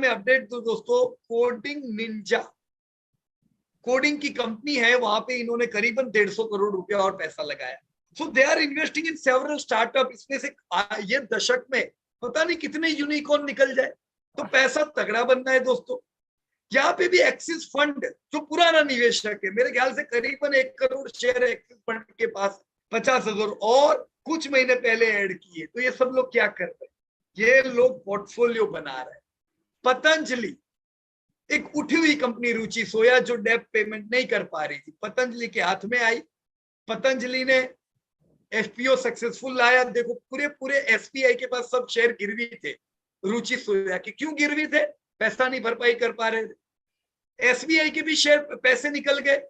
में अपडेट दो दोस्तों, कोडिंग निंजा कोडिंग की कंपनी है, वहां पे इन्होंने करीबन 150 करोड़ रुपया और पैसा लगाया। So they are investing in several startup. इसमें से ये दशक में पता नहीं कितने यूनिकॉर्न निकल जाए, तो पैसा तगड़ा बनना है दोस्तों। यहाँ पे भी एक्सिस फंड जो पुराना निवेशक है, मेरे ख्याल से करीबन 1 करोड़ शेयर एक्सिस फंड के पास 50,000 और कुछ महीने पहले ऐड किए। तो ये सब लोग क्या कर रहे हैं, ये लोग पोर्टफोलियो बना रहे हैं। पतंजलि एक उठी हुई कंपनी, रुचि सोया, जो डेप पेमेंट नहीं कर पा रही थी, पतंजलि के हाथ में आई। पतंजलि ने एफपीओ सक्सेसफुल लाया। देखो पूरे पूरे एसबीआई के पास सब शेयर गिरवी थे रुचि सोया के। क्यों गिरवी थे? पैसा नहीं भरपाई कर पा रहे थे। एसबीआई के भी शेयर पैसे निकल गए,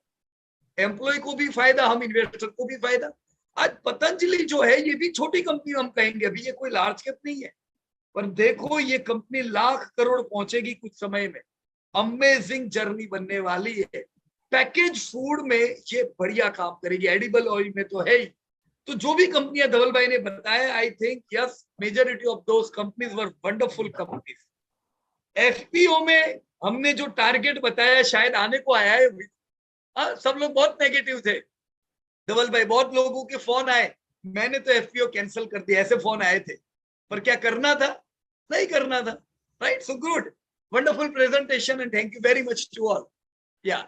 एम्प्लॉय को भी फायदा, हम इन्वेस्टर को भी फायदा। आज पतंजलि जो है ये भी छोटी कंपनी हम कहेंगे, अभी ये कोई लार्ज कैप नहीं है, पर देखो ये कंपनी लाख करोड़ पहुंचेगी कुछ समय में। अमेजिंग जर्नी बनने वाली है। पैकेज फूड में ये बढ़िया काम करेगी, एडिबल ऑयल में तो है ही। तो जो भी कंपनियां धवल भाई ने बताया, I think yes, majority of those companies were wonderful companies. FPO में हमने जो टारगेट बताया शायद आने को आया है। सब लोग बहुत नेगेटिव थे धवल भाई, बहुत लोगों के फोन आए, मैंने तो एफपीओ कैंसिल कर दिया, ऐसे फोन आए थे। पर क्या करना था? नहीं करना था, right? So good, wonderful presentation and thank you very much to all. या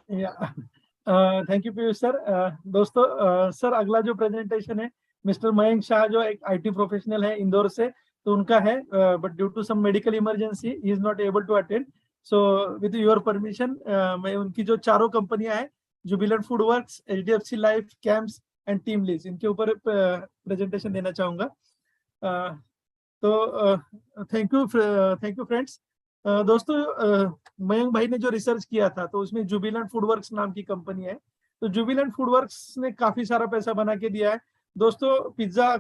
थैंक यू पीयूष सर। दोस्तों सर अगला जो प्रेजेंटेशन है मिस्टर मयंक शाह, जो एक आईटी प्रोफेशनल है इंदौर से, तो उनका है, but due to some medical emergency he is not able to attend. So with your permission मैं उनकी जो चारों कंपनियां हैं, Jubilant Food Works, HDFC Life, Camps and Team Lease, इनके ऊपर प्रेजेंटेशन देना चाहूंगा। तो थैंक यू फ्रेंड्स। दोस्तों मयंक भाई ने जो रिसर्च किया था, तो उसमें जुबिलेंट फूड वर्क्स नाम की कंपनी है। तो जुबिलेंट फूड वर्क्स ने काफी सारा पैसा बना के दिया है दोस्तों। पिज्जा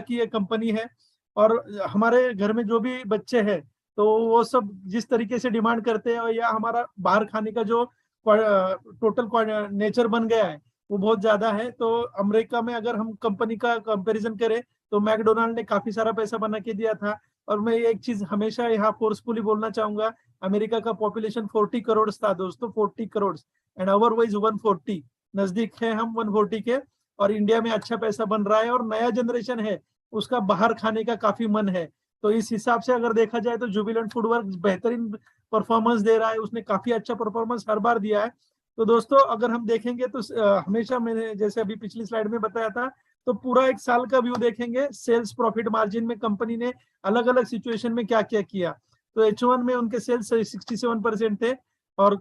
की एक कंपनी है, और हमारे घर में जो भी बच्चे हैं तो वो सब जिस तरीके से डिमांड करते हैं, या हमारा बाहर खाने का जो टोटल नेचर बन गया है वो बहुत ज्यादा है। तो अमेरिका में अगर हम कंपनी का कंपैरिजन करें तो मैकडोनाल्ड ने काफी सारा पैसा बना के दिया था। और मैं एक चीज हमेशा यहाँ फोर्सफुली बोलना चाहूंगा, अमेरिका का पॉपुलेशन 40 करोड़ था दोस्तों, 40 करोड़, एंड अवर वाइज 140, नजदीक है हम 140 के। और इंडिया में अच्छा पैसा बन रहा है, और नया जनरेशन है उसका बाहर खाने का काफी मन है। तो इस हिसाब से अगर देखा जाए तो जुबिलेंट फूड वर्क्स बेहतरीन परफॉर्मेंस दे रहा है, उसने काफी अच्छा परफॉर्मेंस हर बार दिया है। तो दोस्तों अगर हम देखेंगे तो हमेशा मैंने जैसे अभी पिछली स्लाइड में बताया था, तो पूरा एक साल का व्यू देखेंगे, सेल्स प्रॉफिट मार्जिन में कंपनी ने अलग अलग सिचुएशन में क्या क्या किया। तो H1 में उनके सेल्स 67% थे, और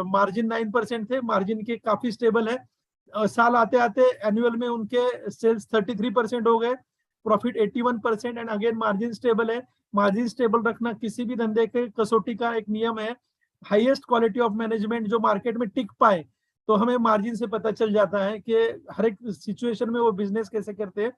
मार्जिन 9% थे, मार्जिन के काफी स्टेबल है। साल आते आते एनुअल में उनके सेल्स 33% हो गए, profit 81%, and again margin stable है। मार्जिन स्टेबल रखना किसी भी धंधे के कसौटी का एक नियम है। हाईएस्ट क्वालिटी ऑफ मैनेजमेंट जो मार्केट में टिक पाए, तो हमें मार्जिन से पता चल जाता है कि हर एक सिचुएशन में वो बिजनेस कैसे करते हैं।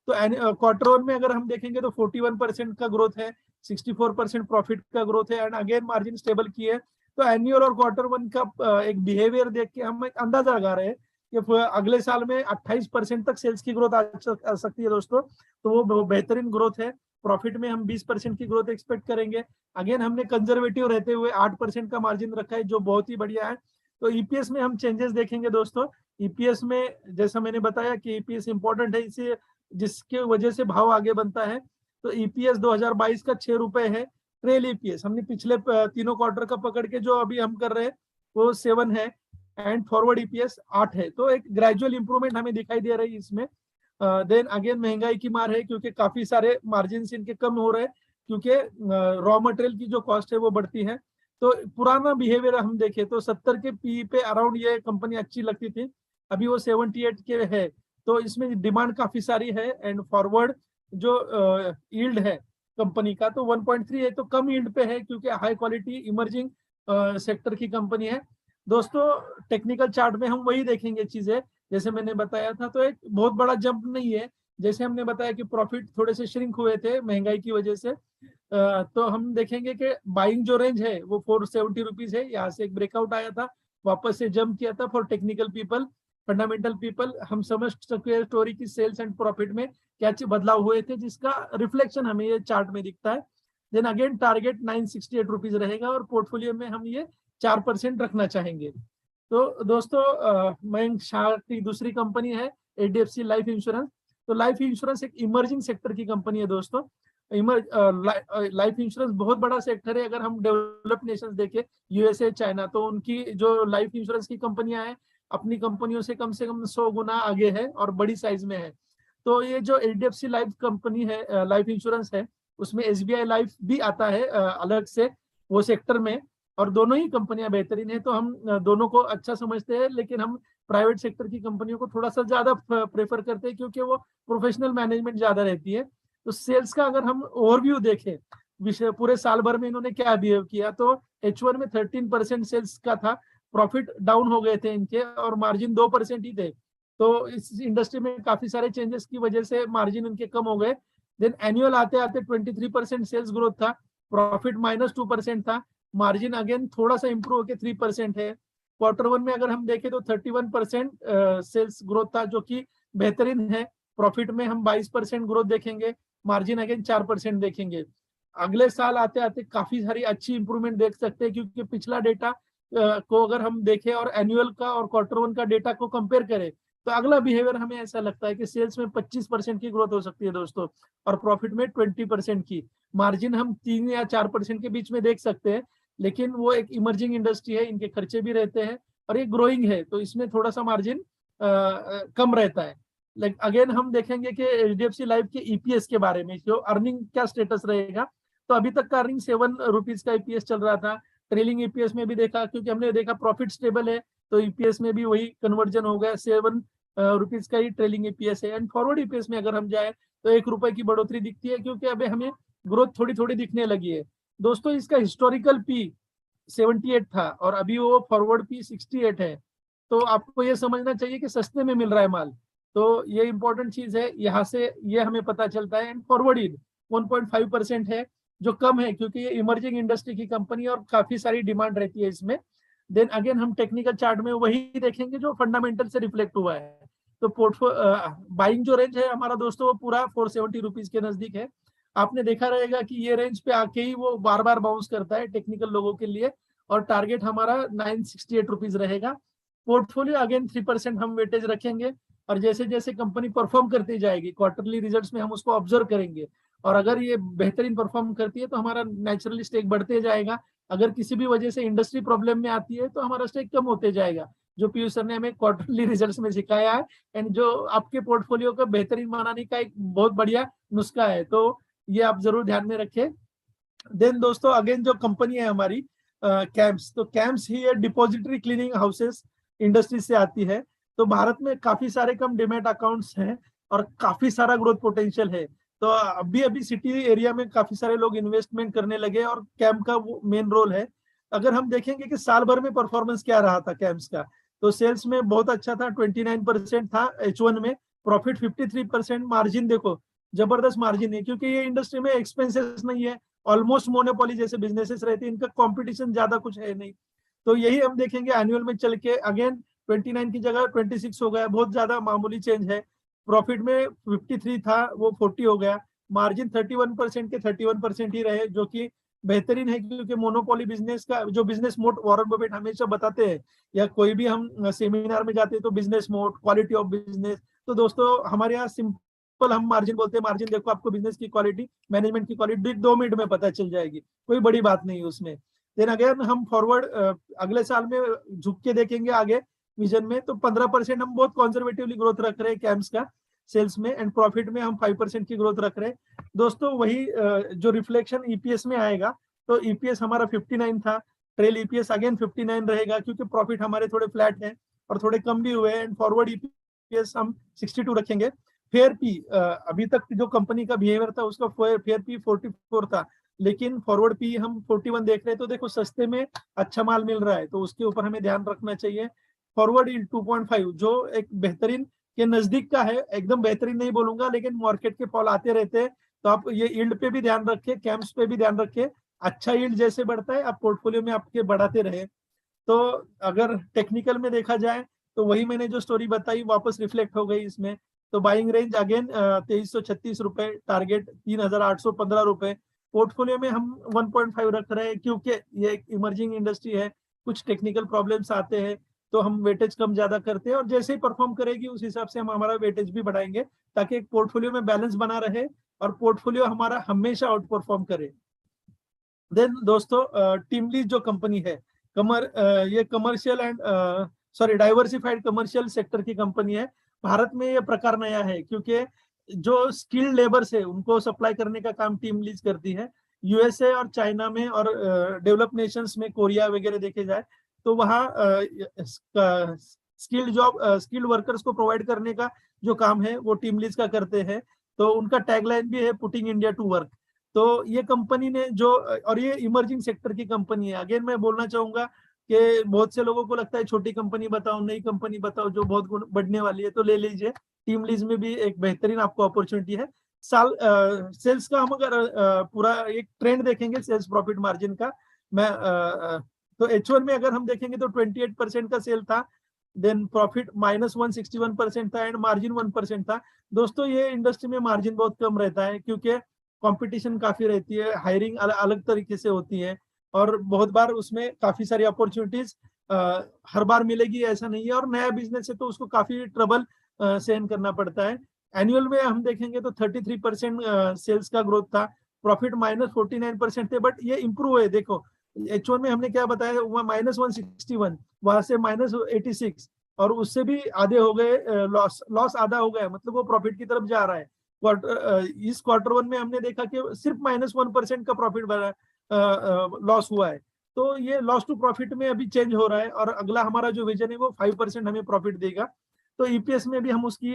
तो क्वार्टर वन में अगर हम देखेंगे तो 41% का ग्रोथ है, 64% प्रॉफिट का ग्रोथ है, एंड अगेन मार्जिन स्टेबल की है। तो एनुअल और क्वार्टर वन का एक बिहेवियर देख के हम एक अंदाजा लगा रहे हैं कि अगले साल में 28% तक सेल्स की ग्रोथ आ सकती है दोस्तों। तो वो बेहतरीन ग्रोथ है। प्रॉफिट में हम 20% की ग्रोथ एक्सपेक्ट करेंगे। अगेन हमने कंजर्वेटिव रहते हुए 8% का मार्जिन रखा है, जो बहुत ही बढ़िया है। तो ईपीएस में हम चेंजेस देखेंगे दोस्तों। ईपीएस में जैसा मैंने बताया कि ईपीएस इंपॉर्टेंट है, इसे जिसके वजह से भाव आगे बनता है। तो ईपीएस 2022 का 6 रुपए है। ट्रेल ईपीएस हमने पिछले तीनों क्वार्टर का पकड़ के जो अभी हम कर रहे हैं वो 7 है, एंड फॉरवर्ड ईपीएस 8 है। तो एक ग्रेजुअल इंप्रूवमेंट हमें दिखाई दे रही है इसमें। देन अगेन महंगाई की मार है, क्योंकि काफी सारे मार्जिन इनके कम हो रहे हैं, क्योंकि रॉ मटेरियल की जो कॉस्ट है वो बढ़ती है। तो पुराना बिहेवियर हम देखें तो 70 के पी पे अराउंड ये कंपनी अच्छी लगती थी, अभी वो 78 के है। तो इसमें डिमांड काफी सारी है, एंड फॉरवर्ड जो यील्ड है कंपनी का तो 1.3 है, तो कम यील्ड पे है, क्योंकि हाई क्वालिटी इमर्जिंग सेक्टर की कंपनी है दोस्तों। टेक्निकल चार्ट में हम वही देखेंगे चीजें जैसे मैंने बताया था। तो एक बहुत बड़ा जंप नहीं है, जैसे हमने बताया कि प्रॉफिट थोड़े से श्रिंक हुए थे महंगाई की वजह से। तो हम देखेंगे कि बाइंग जो रेंज है वो 470 रुपीज है, यहाँ से एक ब्रेकआउट आया था, वापस से जंप किया था। For technical people, fundamental people, हम समझ सकते हैं स्टोरी की सेल्स एंड प्रॉफिट में क्या बदलाव हुए थे, जिसका रिफ्लेक्शन हमें ये चार्ट में दिखता है। देन अगेन टारगेट 968 रुपीज रहेगा और पोर्टफोलियो में हम ये 4% रखना चाहेंगे। तो दोस्तों मयंक शाह की दूसरी कंपनी है HDFC लाइफ इंश्योरेंस। तो लाइफ इंश्योरेंस एक इमर्जिंग सेक्टर की कंपनी है दोस्तों। लाइफ इंश्योरेंस बहुत बड़ा सेक्टर है। अगर हम डेवलप्ड नेशंस देखें, USA, चाइना, तो उनकी जो लाइफ इंश्योरेंस की कंपनियां हैं अपनी कंपनियों से कम 100 गुना आगे है और बड़ी साइज में है। तो ये जो HDFC लाइफ कंपनी है, लाइफ इंश्योरेंस है, उसमें SBI लाइफ भी आता है अलग से वो सेक्टर में, और दोनों ही कंपनियां बेहतरीन है। तो हम दोनों को अच्छा समझते हैं, लेकिन हम प्राइवेट सेक्टर की कंपनियों को थोड़ा सा ज्यादा प्रेफर करते हैं क्योंकि वो प्रोफेशनल मैनेजमेंट ज्यादा रहती है। तो सेल्स का अगर हम ओवरव्यू देखें विषय पूरे साल भर में इन्होंने क्या बिहेव किया, तो H1 में 13% सेल्स का था, प्रॉफिट डाउन हो गए थे इनके और मार्जिन 2% ही थे। तो इस इंडस्ट्री में काफी सारे चेंजेस की वजह से मार्जिन इनके कम हो गए। देन एनुअल आते आते 23% सेल्स ग्रोथ था, प्रॉफिट -2% था, मार्जिन अगेन थोड़ा सा इंप्रूव होकर 3% है। Q1 में अगर हम देखें तो 31% सेल्स ग्रोथ था, जो कि बेहतरीन है। प्रॉफिट में हम 22% ग्रोथ देखेंगे, मार्जिन अगेन 4% देखेंगे। अगले साल आते आते काफी सारी अच्छी इंप्रूवमेंट देख सकते हैं, क्योंकि पिछला डेटा को अगर हम देखें और एनुअल का और Q1 का डेटा को कंपेयर करें, तो अगला बिहेवियर हमें ऐसा लगता है कि सेल्स में 25% की ग्रोथ हो सकती है दोस्तों, और प्रॉफिट में 20% की। मार्जिन हम 3 या 4% के बीच में देख सकते हैं, लेकिन वो एक इमर्जिंग इंडस्ट्री है, इनके खर्चे भी रहते हैं और ये ग्रोइंग है, तो इसमें थोड़ा सा मार्जिन कम रहता है। लाइक अगेन हम देखेंगे कि HDFC लाइफ के EPS के बारे में, जो अर्निंग क्या स्टेटस रहेगा। तो अभी तक का अर्निंग 7 रुपीज का EPS चल रहा था। ट्रेलिंग EPS में भी देखा, क्योंकि हमने देखा प्रॉफिट स्टेबल है, तो EPS में भी वही कन्वर्जन हो गया, 7 रुपीज का ही ट्रेलिंग EPS है। एंड फॉरवर्ड EPS में अगर हम जाए तो 1 रुपए की बढ़ोतरी दिखती है, क्योंकि अभी हमें ग्रोथ थोड़ी थोड़ी दिखने लगी है दोस्तों। इसका हिस्टोरिकल P 78 था और अभी वो फॉरवर्ड P 68 है। तो आपको ये समझना चाहिए कि सस्ते में मिल रहा है माल, तो ये इंपॉर्टेंट चीज है, यहाँ से ये हमें पता चलता है। एंड फॉरवर्ड ईल्ड 1.5% है, जो कम है क्योंकि ये इमर्जिंग इंडस्ट्री की कंपनी और काफी सारी डिमांड रहती है इसमें। देन अगेन हम टेक्निकल चार्ट में वही देखेंगे जो फंडामेंटल से रिफ्लेक्ट हुआ है। तो बाइंग जो रेंज है हमारा दोस्तों, वो पूरा 470 रुपीज के नजदीक है। आपने देखा रहेगा कि ये रेंज पे आके ही वो बार बार बाउंस करता है टेक्निकल लोगों के लिए, और टारगेट हमारा 968 रुपीज रहेगा। पोर्टफोलियो अगेन 3% हम वेटेज रखेंगे, और जैसे जैसे कंपनी परफॉर्म करती जाएगी क्वार्टरली रिजल्ट्स में हम उसको ऑब्जर्व करेंगे, और अगर ये बेहतरीन परफॉर्म करती है तो हमारा नेचुरली स्टेक बढ़ते जाएगा। अगर किसी भी वजह से इंडस्ट्री प्रॉब्लम में आती है तो हमारा स्टेक कम होते जाएगा, जो पीयूष सर ने हमें क्वार्टरली रिजल्ट्स में सिखाया है, एंड जो आपके पोर्टफोलियो को बेहतरीन बनाने का एक बहुत बढ़िया नुस्खा है। तो ये आप जरूर ध्यान में रखें। देन दोस्तों अगेन जो कंपनी है हमारी कैम्स, तो कैम्स ही डिपॉजिटरी क्लीनिंग हाउसेस इंडस्ट्री से आती है। तो भारत में काफी सारे कम डिमेट अकाउंट्स हैं और काफी सारा ग्रोथ पोटेंशियल है। तो अभी अभी सिटी एरिया में काफी सारे लोग इन्वेस्टमेंट करने लगे और कैम्प का वो मेन रोल है। अगर हम देखेंगे कि साल भर में परफॉर्मेंस क्या रहा था कैम्प्स का, तो सेल्स में बहुत अच्छा था, 29% था H1 में, प्रॉफिट 53%, मार्जिन देखो जबरदस्त मार्जिन है, क्योंकि ये इंडस्ट्री में एक्सपेंसेस नहीं है, ऑलमोस्ट मोनोपोली जैसे बिजनेसेस रहते हैं, इनका कंपटीशन ज्यादा कुछ है नहीं। तो यही हम देखेंगे एनुअल में चल के अगेन 29 की जगह 26 हो गया, बहुत ज्यादा मामूली चेंज है। प्रॉफिट में 53 था वो 40 हो गया, मार्जिन 31% के 31% ही रहे, जो कि बेहतरीन है, क्योंकि मोनोपोली बिजनेस का जो बिजनेस मोड वॉरेन बफेट हमेशा बताते हैं, या कोई भी हम सेमिनार में जाते हैं तो business mode, quality of business. तो दोस्तों हमारे यहाँ सिंपल हम मार्जिन बोलते हैं, मार्जिन देखो आपको बिजनेस की क्वालिटी, मैनेजमेंट की क्वालिटी 2 मिनट में पता चल जाएगी, कोई बड़ी बात नहीं है उसमें। देन अगेन हम फॉरवर्ड अगले साल में झुक के देखेंगे आगे विजन में, तो 15% हम बहुत कंजर्वेटिवली ग्रोथ रख रहे हैं कैम्स का सेल्स में, एंड प्रॉफिट में हम 5% की ग्रोथ रख रहे हैं दोस्तों। वही जो रिफ्लेक्शन EPS में आएगा, तो EPS हमारा 59 था, ट्रेल EPS अगेन 59 रहेगा, क्योंकि प्रॉफिट हमारे थोड़े फ्लैट हैं और थोड़े कम भी हुए हैं, एंड फॉरवर्ड EPS हम 62 रखेंगे। फेयर पी अभी तक जो कंपनी का बिहेवियर था उसका फेयर पी 44 था, लेकिन फॉरवर्ड पी हम 41 देख रहे हैं। तो देखो सस्ते में अच्छा माल मिल रहा है, तो उसके ऊपर हमें ध्यान रखना चाहिए। फॉरवर्ड यील्ड 2.5 जो एक बेहतरीन के नजदीक का है, एकदम बेहतरीन नहीं बोलूंगा, लेकिन मार्केट के फॉल आते रहते हैं, तो आप ये यील्ड पे भी ध्यान रखें, कैम्प्स पे भी ध्यान रखें। अच्छा यील्ड जैसे बढ़ता है आप पोर्टफोलियो में आपके बढ़ाते रहे। तो अगर टेक्निकल में देखा जाए तो वही मैंने जो स्टोरी बताई वापस रिफ्लेक्ट हो गई इसमें। तो बाइंग रेंज अगेन 2336 रुपए, टारगेट 3815 रुपए, पोर्टफोलियो में हम 1.5 रख रहे हैं क्योंकि ये एक इमर्जिंग इंडस्ट्री है, कुछ टेक्निकल प्रॉब्लम्स आते हैं तो हम वेटेज कम ज्यादा करते हैं, और जैसे ही परफॉर्म करेगी उस हिसाब से हम हमारा वेटेज भी बढ़ाएंगे, ताकि एक पोर्टफोलियो में बैलेंस बना रहे और पोर्टफोलियो हमारा हमेशा आउट परफॉर्म करे। देन दोस्तों, टीम लीज जो कंपनी है, ये commercial and sorry diversified commercial sector की कंपनी है। भारत में ये प्रकार नया है क्योंकि जो स्किल्ड लेबर्स है उनको सप्लाई करने का काम टीम लीज करती है। यूएसए और चाइना में और डेवलप नेशंस में, कोरिया वगैरह देखे जाए तो वहाँ स्किल्ड वर्कर्स को प्रोवाइड करने का जो काम है वो टीम लीज का करते हैं। तो उनका टैगलाइन भी है पुटिंग इंडिया टू वर्क। तो ये कंपनी ने जो, और ये इमर्जिंग सेक्टर की कंपनी है। अगेन मैं बोलना चाहूंगा कि बहुत से लोगों को लगता है छोटी कंपनी बताओ, नई कंपनी बताओ जो बहुत बढ़ने वाली है, तो ले लीजिए। टीम लीज में भी एक बेहतरीन आपको अपॉर्चुनिटी है। सेल्स का हम अगर पूरा एक ट्रेंड देखेंगे सेल्स प्रॉफिट मार्जिन का, मैं तो H1 में अगर हम देखेंगे तो 28% का सेल था, देन प्रॉफिट -161% था एंड मार्जिन 1% था। दोस्तों ये इंडस्ट्री में मार्जिन बहुत कम रहता है क्योंकि कंपटीशन काफी रहती है, हायरिंग अलग तरीके से होती है, और बहुत बार उसमें काफी सारी अपॉर्चुनिटीज हर बार मिलेगी ऐसा नहीं है, और नया बिजनेस है तो उसको काफी ट्रबल सहन करना पड़ता है। एनुअल में हम देखेंगे तो 33% सेल्स का ग्रोथ था, प्रॉफिट -49% थे, बट ये इंप्रूव है। देखो H1 में हमने क्या बताया, -161, वहां से -86, और उससे भी आधे हो गए, लॉस आधा हो गया, मतलब वो प्रॉफिट की तरफ जा रहा है। इस Q1 में हमने देखा कि सिर्फ -1% का प्रॉफिट लॉस हुआ है। तो ये लॉस टू प्रॉफिट में अभी चेंज हो रहा है, और अगला हमारा जो विजन है वो 5% हमें प्रॉफिट देगा। तो ईपीएस में भी हम उसकी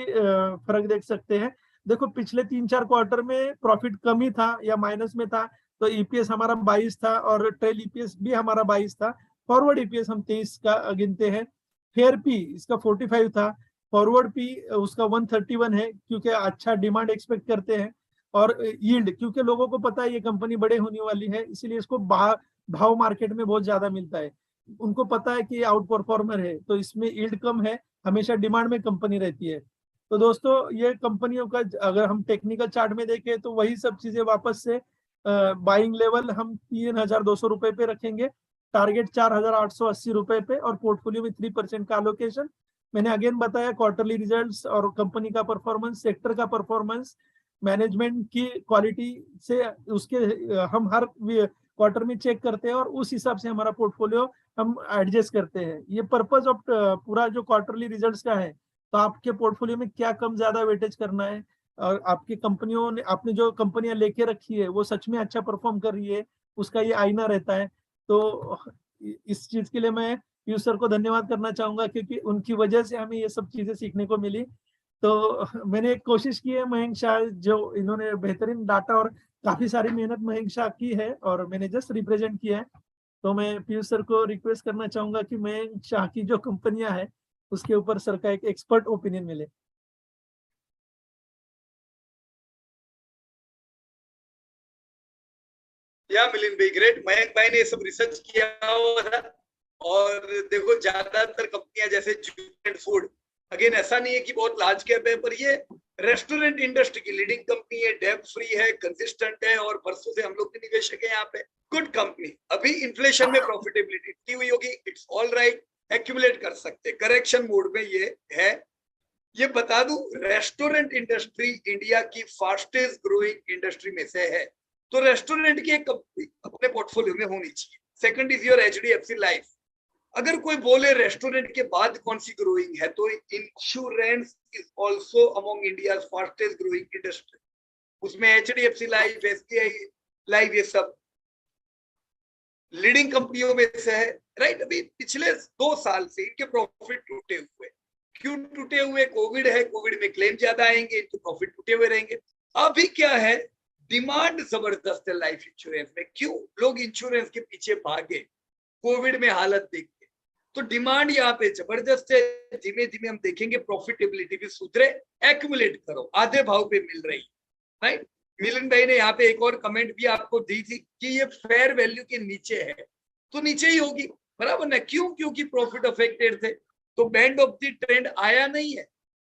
फर्क देख सकते हैं। देखो पिछले 3-4 क्वार्टर में प्रॉफिट कम ही था या माइनस में था, तो ईपीएस हमारा 22 था और ट्रेल ईपीएस भी हमारा 22 था। फॉरवर्ड ईपीएस हम 23 का गिनते हैं। फेयर पी इसका 45 था, फॉरवर्ड पी उसका 131 है क्योंकि अच्छा डिमांड एक्सपेक्ट करते हैं, और यील्ड क्योंकि लोगों को पता है ये कंपनी बड़े होने वाली है, इसीलिए इसको भाव मार्केट में बहुत ज्यादा मिलता है। उनको पता है कि ये आउट परफॉर्मर है तो इसमें यील्ड कम है, हमेशा डिमांड में कंपनी रहती है। तो दोस्तों ये कंपनियों का अगर हम टेक्निकल चार्ट में देखें तो वही सब चीजें वापस से, बाइंग लेवल हम 3,200 रुपए पे रखेंगे, टारगेट 4,880 रुपए पे, और पोर्टफोलियो में 3% का एलोकेशन। मैंने अगेन बताया क्वार्टरली रिजल्ट्स और कंपनी का परफॉर्मेंस, सेक्टर का परफॉर्मेंस, मैनेजमेंट की क्वालिटी से उसके हम हर क्वार्टर में चेक करते हैं और उस हिसाब से हमारा पोर्टफोलियो हम एडजस्ट करते हैं। ये पर्पस ऑफ पूरा जो क्वार्टरली रिजल्ट्स का है, तो आपके पोर्टफोलियो में क्या कम ज्यादा वेटेज करना है, और आपकी कंपनियों ने, आपने जो कंपनियां लेके रखी है वो सच में अच्छा परफॉर्म कर रही है, उसका ये आईना रहता है। तो इस चीज के लिए मैं पीयूष सर को धन्यवाद करना चाहूंगा क्योंकि उनकी वजह से हमें ये सब चीजें सीखने को मिली। तो मैंने एक कोशिश की है, मयंक शाह जो इन्होंने बेहतरीन डाटा और काफी सारी मेहनत मयंक शाह की है और मैंने जस्ट रिप्रेजेंट किया है। तो मैं पीयूष सर को रिक्वेस्ट करना चाहूंगा कि मयंक शाह की जो कंपनियां है उसके ऊपर सर का एक एक्सपर्ट ओपिनियन मिले। या मिलिंद भाई ग्रेट, मयंक भाई ने ये सब रिसर्च किया हुआ था। और देखो ज्यादातर कंपनियां जैसे जूट फूड, अगेन ऐसा नहीं है कि बहुत लार्ज कैप है, पर ये रेस्टोरेंट इंडस्ट्री की लीडिंग कंपनी है, डेब्ट फ्री है, कंसिस्टेंट है, और बरसों से हम लोग भी निवेशक है यहाँ पे। Good company. अभी इन्फ्लेशन में प्रॉफिटेबिलिटी इतनी हुई होगी, इट्स ऑल राइट, एक्यूमुलेट कर सकते, करेक्शन मोड में ये है। ये बता दूं, रेस्टोरेंट इंडस्ट्री इंडिया की फास्टेस्ट ग्रोइंग इंडस्ट्री में से है, तो रेस्टोरेंट की एक कंपनी अपने पोर्टफोलियो में होनी चाहिए। Second is your HDFC life. अगर कोई बोले रेस्टोरेंट के बाद कौन सी ग्रोइंग है, तो insurance is also among India fastest growing industry. उसमें HDFC लाइफ, SBI लाइफ, ये सब लीडिंग कंपनियों में से है, राइट। अभी पिछले 2 साल से इनके प्रॉफिट टूटे हुए। क्यों टूटे हुए? कोविड है, कोविड में क्लेम ज्यादा आएंगे, इनके प्रॉफिट टूटे हुए रहेंगे। अभी क्या है, डिमांड जबरदस्त है लाइफ इंश्योरेंस में। क्यों? लोग इंश्योरेंस के पीछे भागे कोविड में हालत देख के, तो डिमांड यहाँ पे जबरदस्त है। धीमे धीमे हम देखेंगे प्रॉफिटेबिलिटी भी सुधरे, एक्यूमुलेट करो, आधे भाव पे मिल रही, राइट। मिलन भाई ने यहाँ पे एक और कमेंट भी आपको दी थी कि ये फेयर वैल्यू के नीचे है, तो नीचे ही होगी, बराबर ना। क्यों? क्योंकि प्रॉफिट अफेक्टेड थे, तो बैंड ऑफ द ट्रेंड आया नहीं है,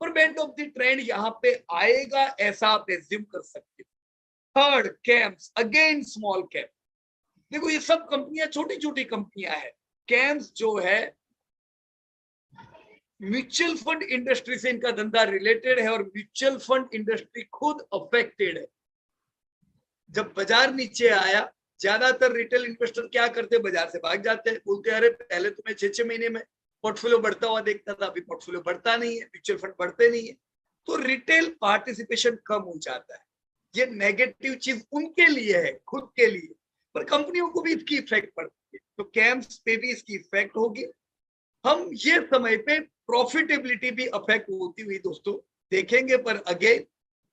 पर बैंड ऑफ द ट्रेंड यहाँ पे आएगा ऐसा आप एज्यूम कर सकते हो। Third camps, again small cap. देखो ये सब कंपनियां छोटी छोटी कंपनियां हैं। कैम्स जो है म्यूचुअल फंड इंडस्ट्री से इनका धंधा रिलेटेड है और म्यूचुअल फंड इंडस्ट्री खुद अफेक्टेड है। जब बाजार नीचे आया, ज्यादातर रिटेल इन्वेस्टर क्या करते, बाजार से भाग जाते हैं, बोलते हैं अरे पहले तो मैं 6-6 महीने में पोर्टफोलियो बढ़ता हुआ देखता था, अभी पोर्टफोलियो बढ़ता नहीं है, म्यूचुअल फंड बढ़ते नहीं है, तो रिटेल पार्टिसिपेशन कम हो जाता है। ये नेगेटिव चीज उनके लिए है, खुद के लिए, पर कंपनियों को भी इसकी इफेक्ट पड़ती है, तो कैम्स पे भी इसकी इफेक्ट होगी। हम ये समय पे प्रॉफिटेबिलिटी भी अफेक्ट होती हुई दोस्तों देखेंगे, पर again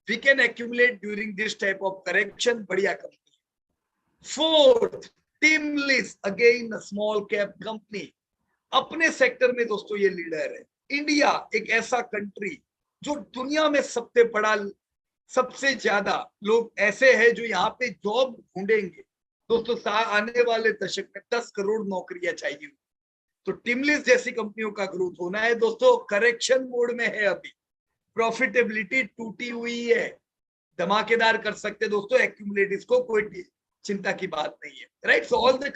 we can accumulate during this type of correction, बढ़िया company. Fourth, TeamLease, again small cap company, अपने सेक्टर में दोस्तों ये लीडर है। इंडिया एक ऐसा कंट्री जो दुनिया में सबसे बड़ा, सबसे ज्यादा लोग ऐसे हैं जो यहाँ पे जॉब ढूंढेंगे दोस्तों। आने वाले दशक में 10 करोड़ नौकरियां चाहिए, तो टिमलिस जैसी कंपनियों का ग्रोथ होना है दोस्तों। करेक्शन मोड में है अभी, प्रॉफिटेबिलिटी टूटी हुई है, धमाकेदार कर सकते दोस्तों एक्यूमुलेट इसको, कोई चिंता की बात नहीं है, राइट। So all the